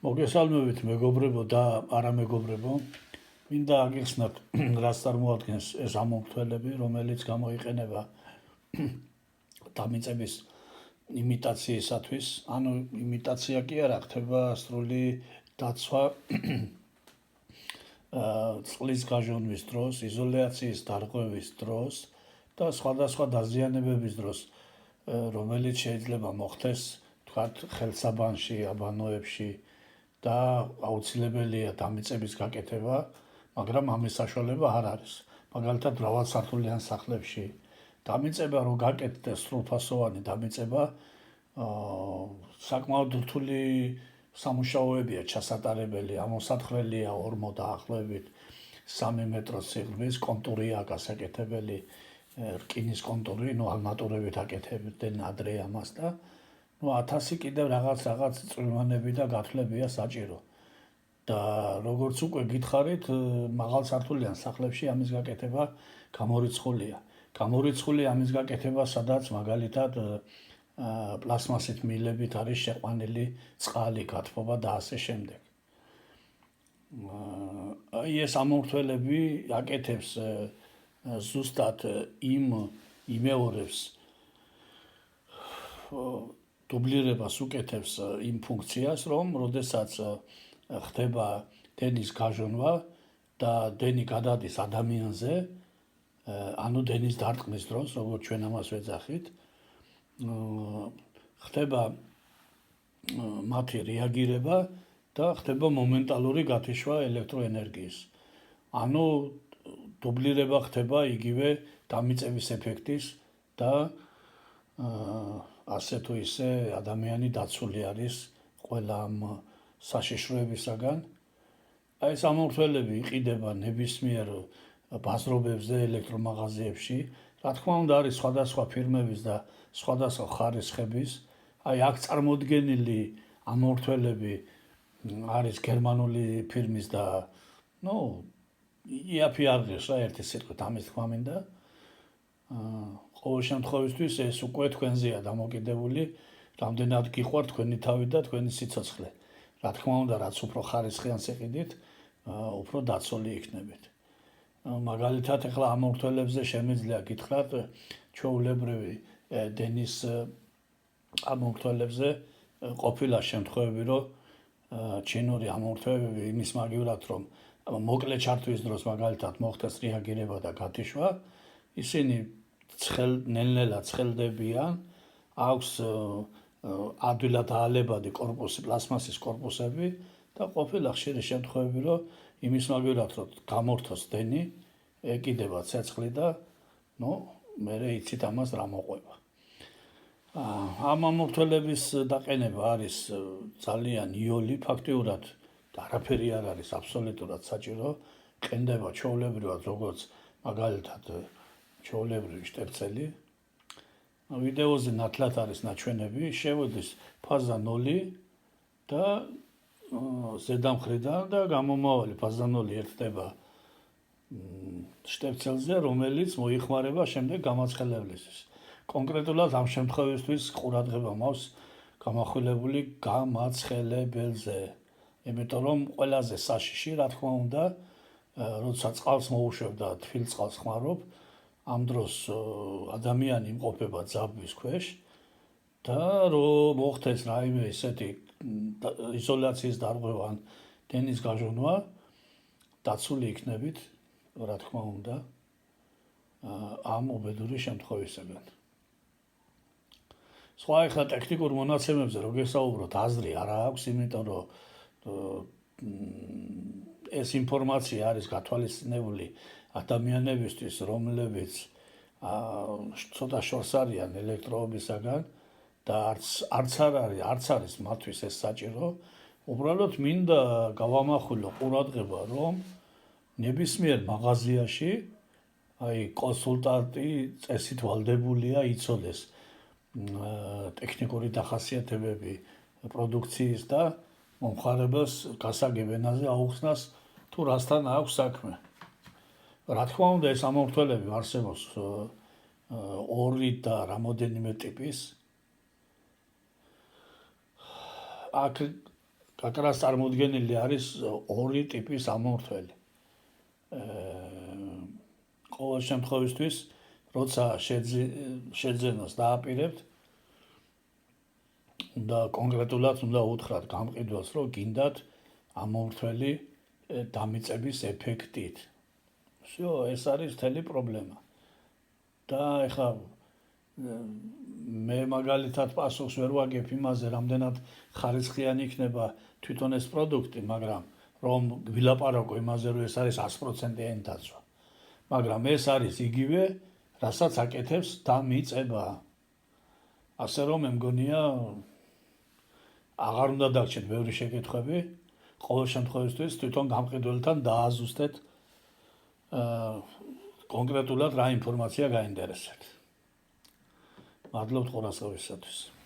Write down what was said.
მოგესალმებით მეგობრებო და არამეგობრებო. მინდა აგიხსნათ, რაც წარმოადგენს ეს ამომრთველები, რომელიც გამოიყენება დამიწების იმიტაციისათვის. ანუ იმიტაცია კი არა, ხდება სრული დაცვა წყლის გაჟონვის დროს, იზოლაციის დარღვევის დროს და სხვადასხვა დაზიანებების დროს, რომელიც შეიძლება მოხდეს, თქვათ, ხელსაბანში, აბანოებში და აუცილებელია დამიწების გაკეთება, მაგრამ ამის საშუალება არ არის. მაგალითად, მრავალსართულიან სახლებში დამიწება რო გაკეთდეს სრულფასოვანი დამიწება, საკმაოდ რთული სამუშაოებია ჩასატარებელი, ამოსათხრელია 40 დაახლოებით 3 მეტრის სიღრმის, კონტურია გასაკეთებელი, რკინის კონტური, ალმატურებით აკეთებდნენ ადრე ამას და 1000 კიდევ რაღაც წვრილმანები და გათვლებია საჭირო. და როგორც უკვე გითხარით, მაღალსართულიან სახლებში ამის გაკეთება გამორიცხულია. გამორიცხულია ამის გაკეთება, სადაც მაგალითად პლასმასით მილებით არის შეყვანილი წყალი, გათბობა და ასე შემდეგ. აი ეს ამომრთველები აკეთებს ზუსტად იმეორებს დუბლირებას უკეთებს იმ ფუნქციას, რომ როდესაც ხდება დენის გაჟონვა და დენი გადადის ადამიანზე, ანუ დენის დარტყმის დროს, როგორც ჩვენ ამას ვეძახით, ხდება მათი რეაგირება და ხდება მომენტალური გათიშვა ელექტროენერგიის. ანუ დუბლირება ხდება იგივე დამიწების ეფექტის და ასე თუ ისე ადამიანი დაცული არის ყველა ამ საშიშროებისაგან. აი ეს ამომრთველები იყიდება ნებისმიერ ბაზრობებზე, ელექტრომაღაზიებში. რა თქმა უნდა, არის სხვადასხვა ფირმების და სხვადასხვა ხარისხების. აი აქ წარმოდგენილი ამომრთველები არის გერმანული ფირმის და იაფი არის რა ერთი სიტყვით ამის თქმა მინდა. ყოველ შემთხვევისთვის ეს უკვე თქვენზეა დამოკიდებული, რამდენად გიყვართ თქვენი თავი და თქვენი სიცოცხლე. რა თქმა უნდა, რაც უფრო ხარისხიანს იყიდით, უფრო დაცული იქნებით. მაგალითად, ახლა ამომრთველებზე შემიძლია გითხრათ, ჩვეულებრივი დენის ამომრთველებზე ყოფილა შემთხვევები, რომ ჩინური ამომრთველები იმის მაგივრად, რომ მოკლე ჩართვის დროს მაგალითად მოხდეს რეაგირება და გათიშვა, ისინი ნელ-ნელა ცხელდებიან, აქვს ადვილად აალებადი კორპუსი, პლასმასის კორპუსები და ყოფილა ხშირი შემთხვევები, რომ იმის მაგივრად, რომ გამორთოს დენი, ეკიდება ცეცხლი და მერე იცით ამას რა მოყვება. ამ ამომრთველების დაყენება არის ძალიან იოლი, ფაქტიურად არაფერი არ არის აბსოლუტურად საჭირო, ყენდება ჩვეულებრივად, როგორც მაგალითად ჩვეულებრივი შტეფცელი. ვიდეოზე ნათლად არის ნაჩვენები, შევედის ფაზა 0 და ზედა მხრიდან და გამომავალი ფაზა 0 ერთდება შტეფცელზე, რომელიც მოიხმარება შემდეგ გამაცხელებელისთვის. კონკრეტულად ამ შემთხვევისთვის ყურადღება მაქვს გამახვილებული გამაცხელებელზე. იმიტომ რომ ყველაზე საშიში, რა თქმა უნდა, როცა წყალს მოუშვებ და თბილ წყალს ხმარობ, ამ დროს ადამიანი იმყოფება ძაბვის ქვეშ და რომ მოხდეს რაიმე ისეთი იზოლაციის დარღვევა ან დენის გაჟონვა, დაცული იქნებით, რა თქმა უნდა, ამ უბედური შემთხვევისაგან. სხვა ახლა ტექნიკურ მონაცემებზე რო გესაუბროთ, აზრი არ აქვს, იმიტომ რომ ეს ინფორმაცია არის გათვალისწინებული ადამიანებისთვის, რომლებიც ცოტა შორს არიან ელექტროობისაგან და არც არის მათთვის ეს საჭირო. უბრალოდ მინდა გავამახვილო ყურადღება, რომ ნებისმიერ მაღაზიაში აი კონსულტანტი წესით ვალდებულია იცოდეს ტექნიკური დახასიათებები პროდუქციის და მომხმარებელს გასაგებ ენაზე აუხსნას თუ რასთან აქვს საქმე. რა თქმა უნდა, ეს ამომრთველები არსებობს ორი და რამოდენიმე ტიპის. აქ კაკრას წარმოდგენილი არის ორი ტიპის ამორთველი. ყოველ შემთხვევისთვის, როცა შეძენას დააპირებთ, უნდა კონკრეტულად უნდა უთხრათ გამყიდველს, რომ გინდათ ამორთველი დამიწების ეფექტით. всё, ეს არის მთელი პრობლემა. და ეხლა მე მაგალითად პასუხს ვერ ვაგებ იმაზე, რამდენად ხარისხიანი იქნება თვითონ ეს პროდუქტი, მაგრამ რომ ვილაპარაკო იმაზე, რომ ეს არის 100% ენდაცვა. მაგრამ ეს არის იგივე, რასაც აკეთებს დამიწება. ასე რომ მე მგონია აღარ უნდა დაგჭირთ ბევრი შეკითხვები. ყოველ შემთხვევისთვის თვითონ გამყიდველთან დააზუსტეთ კონკრეტულად რა ინფორმაცია გაინტერესებთ. მადლობთ ყურადღებისათვის.